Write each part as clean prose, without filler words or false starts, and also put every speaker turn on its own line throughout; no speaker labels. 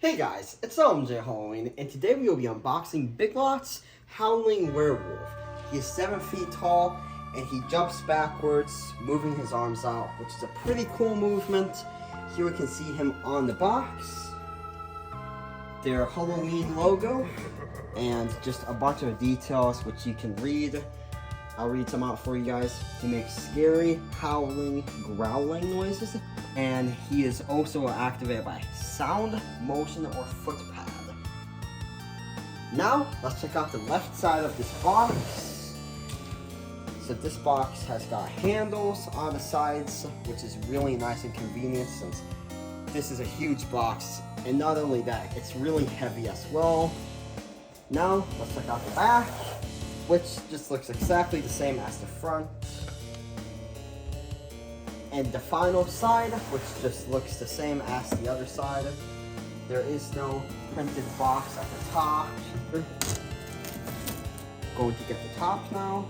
Hey guys, it's Howling, and today we will be unboxing Biglots Howling Werewolf. He is 7 feet tall, and he jumps backwards, moving his arms out, which is a pretty cool movement. Here we can see him on the box, their Halloween logo, and just a bunch of details which you can read. I'll read some out for you guys. He makes scary, howling, growling noises, and he is also activated by sound, motion, or foot pad. Now, let's check out the left side of this box. So this box has got handles on the sides, which is really nice and convenient since this is a huge box. And not only that, it's really heavy as well. Now, let's check out the back, which just looks exactly the same as the front. And the final side, which just looks the same as the other side. There is no printed box at the top. Going to get the top now.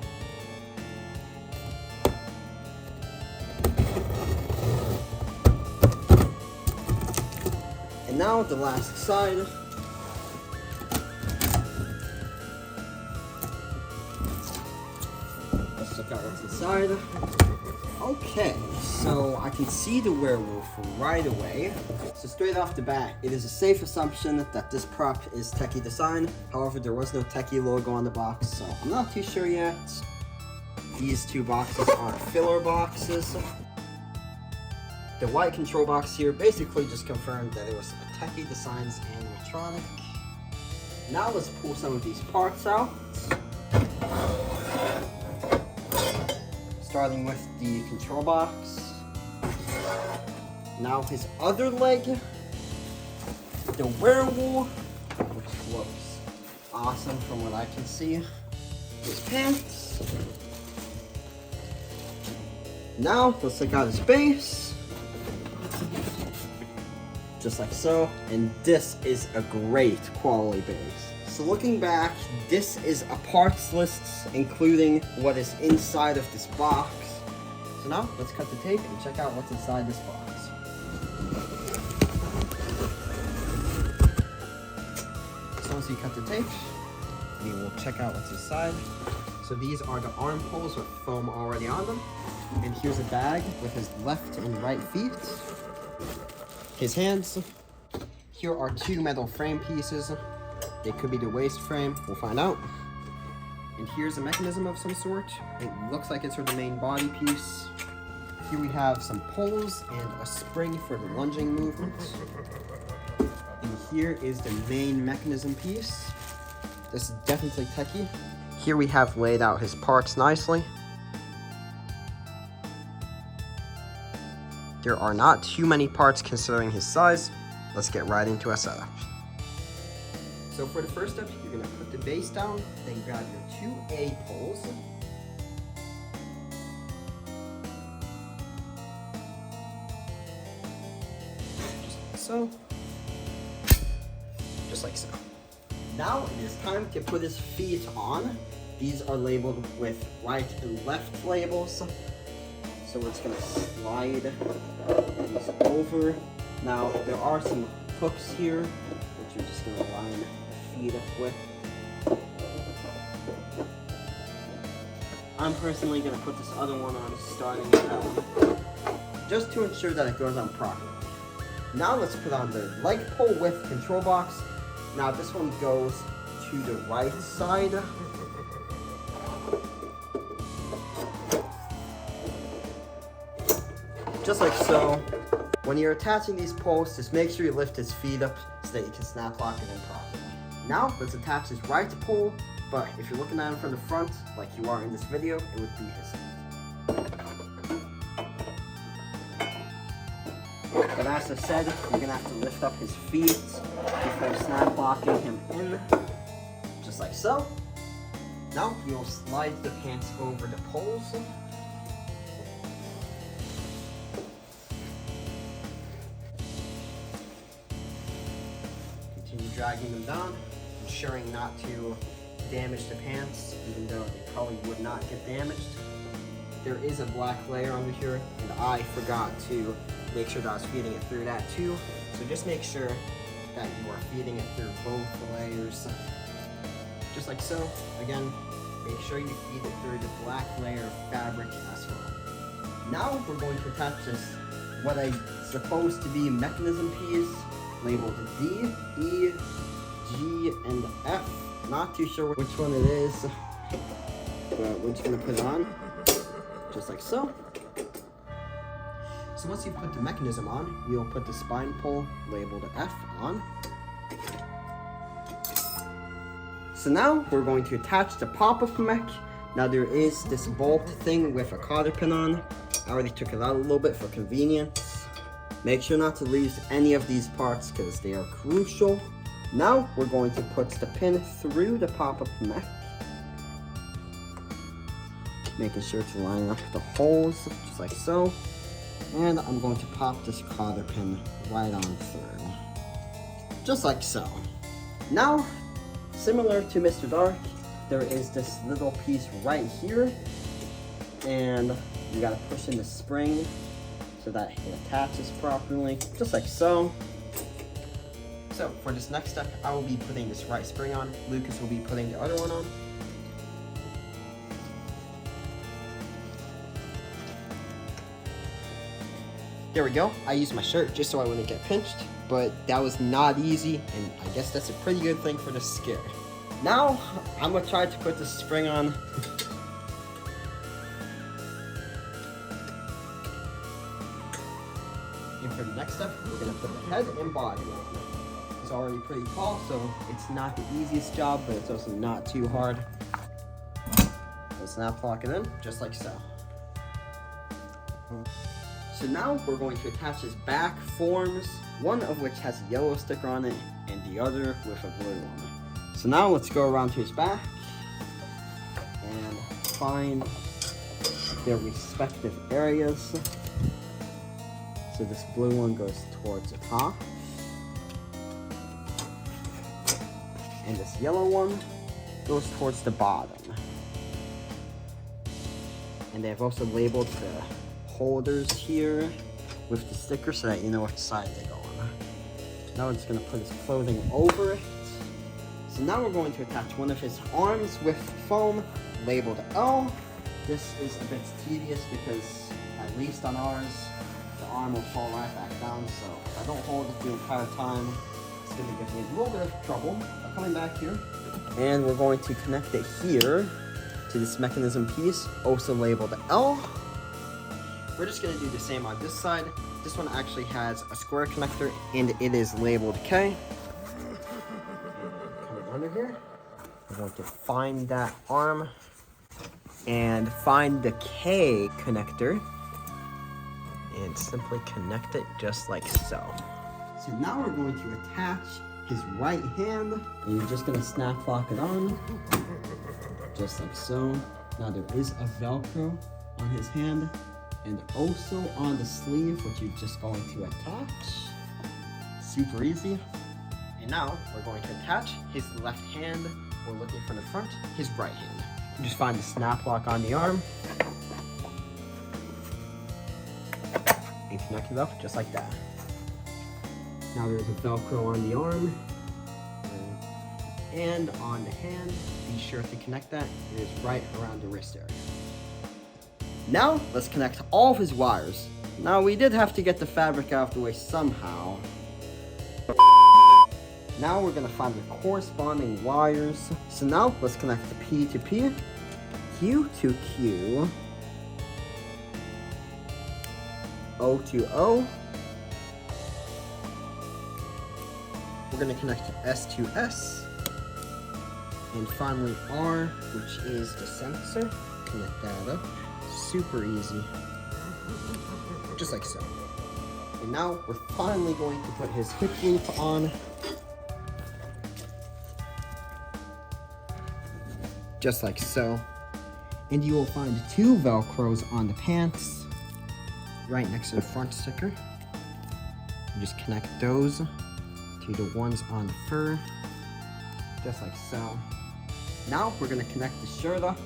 And now the last side. Let's check out what's inside. Okay, so I can see the werewolf right away. So straight off the bat, it is a safe assumption that this prop is techie design. However, there was no techie logo on the box, so I'm not too sure yet. These two boxes are filler boxes. The white control box here basically just confirmed that it was a techie designs animatronic. Now let's pull some of these parts out. Starting with the control box. Now his other leg, the werewolf, which looks awesome from what I can see. His pants. Now let's check out his base. Just like so. And this is a great quality base. So looking back, this is a parts list, including what is inside of this box. So now, let's cut the tape and check out what's inside this box. So once you cut the tape, we will check out what's inside. So these are the arm poles with foam already on them. And here's a bag with his left and right feet. His hands. Here are 2 metal frame pieces. They could be the waist frame, we'll find out. And here's a mechanism of some sort. It looks like it's for the main body piece. Here we have some poles and a spring for the lunging movement. And here is the main mechanism piece. This is definitely techie. Here we have laid out his parts nicely. There are not too many parts considering his size. Let's get right into a setup. So for the first step, you're going to put the base down, then grab your 2 A poles. Just like so. Just like so. Now it is time to put his feet on. These are labeled with right and left labels. So we're just going to slide these over. Now there are some hooks here, which you're just going to line feet up with. I'm personally going to put this other one on, starting with that one, just to ensure that it goes on properly. Now let's put on the leg pull with control box. Now this one goes to the right side. Just like so. When you're attaching these poles, just make sure you lift his feet up so that you can snap lock it in properly. Now, let's attach his right pole, but if you're looking at him from the front, like you are in this video, it would be his hand. But as I said, you're gonna have to lift up his feet before snap locking him in, just like so. Now, you'll slide the pants over the poles. Dragging them down, ensuring not to damage the pants, even though they probably would not get damaged. There is a black layer under here, and I forgot to make sure that I was feeding it through that too. So just make sure that you are feeding it through both layers. Just like so. Again, make sure you feed it through the black layer of fabric as well. Now we're going to attach this, what is supposed to be mechanism piece, labeled D, E, G, and F. Not too sure which one it is, but we're just gonna put it on, just like so. So once you've put the mechanism on, you'll put the spine pole labeled F on. So now we're going to attach the pop-up mech. Now there is this bolt thing with a cotter pin on. I already took it out a little bit for convenience. Make sure not to lose any of these parts because they are crucial. Now we're going to put the pin through the pop-up mech. Making sure to line up the holes just like so. And I'm going to pop this cotter pin right on through. Just like so. Now, similar to Mr. Dark, there is this little piece right here. And you gotta push in the spring so that it attaches properly, just like so. So for this next step, I will be putting this right spring on. Lucas will be putting the other one on. There we go. I used my shirt just so I wouldn't get pinched, but that was not easy, and I guess that's a pretty good thing for this scare. Now, I'm gonna try to put the spring on. And for the next step, we're gonna put the head and body on. It's already pretty tall, so it's not the easiest job, but it's also not too hard. So snap lock it in, just like so. So now we're going to attach his back forms, one of which has a yellow sticker on it, and the other with a blue one. So now let's go around to his back and find their respective areas. So this blue one goes towards the top. And this yellow one goes towards the bottom. And they've also labeled the holders here with the sticker so that you know which side they go on. Now we're just going to put his clothing over it. So now we're going to attach one of his arms with foam labeled L. This is a bit tedious because, at least on ours, the arm will fall right back down, so if I don't hold it the entire time, it's going to give me a little bit of trouble. But coming back here, and we're going to connect it here to this mechanism piece, also labeled L. We're just going to do the same on this side. This one actually has a square connector, and it is labeled K. Coming under here, we're going to find that arm and find the K connector and simply connect it just like so. So now we're going to attach his right hand, and you're just going to snap lock it on just like so. Now there is a Velcro on his hand and also on the sleeve, which you're just going to attach. Super easy. And now we're going to attach his left hand. We're looking from the front, his right hand. You just find the snap lock on the arm and connect it up just like that. Now there's a Velcro on the arm and on the hand. Be sure to connect that. It is right around the wrist area. Now let's connect all of his wires. Now we did have to get the fabric out of the way somehow. Now we're going to find the corresponding wires. So now let's connect the P to P, Q to Q, O to O. We're going to connect S to S. And finally R, which is the sensor. Connect that up. Super easy. Just like so. And now we're finally going to put his hip loop on. Just like so. And you will find two Velcros on the pants right next to the front sticker. You just connect those to the ones on the fur, just like so. Now we're going to connect the shirt up.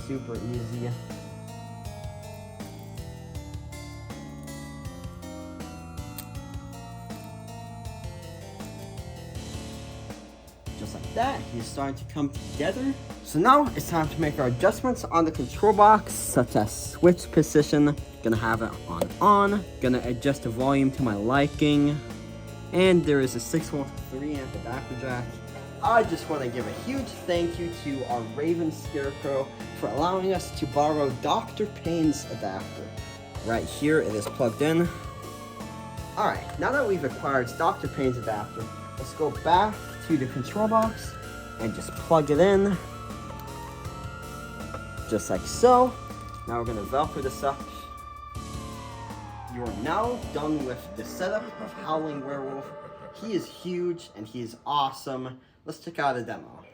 Super easy. that, he's starting to come together. So now it's time to make our adjustments on the control box, such as switch position. Gonna have it on. Gonna adjust the volume to my liking. And there is a 6-volt 3-amp adapter jack. I just want to give a huge thank you to our Raven Scarecrow for allowing us to borrow Dr. Payne's adapter. Right here, it is plugged in. Alright, now that we've acquired Dr. Payne's adapter, let's go back to the control box and just plug it in. Just like so. Now we're going to Velcro this up. You are now done with the setup of Howling Werewolf. He is huge and he is awesome. Let's check out a demo.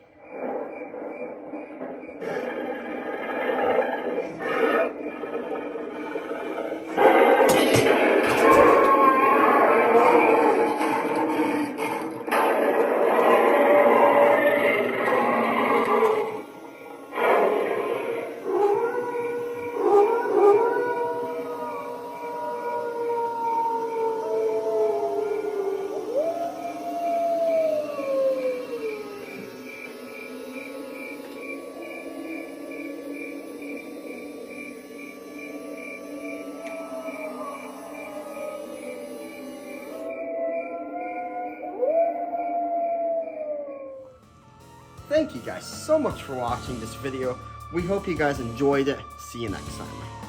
Thank you guys so much for watching this video. We hope you guys enjoyed it. See you next time.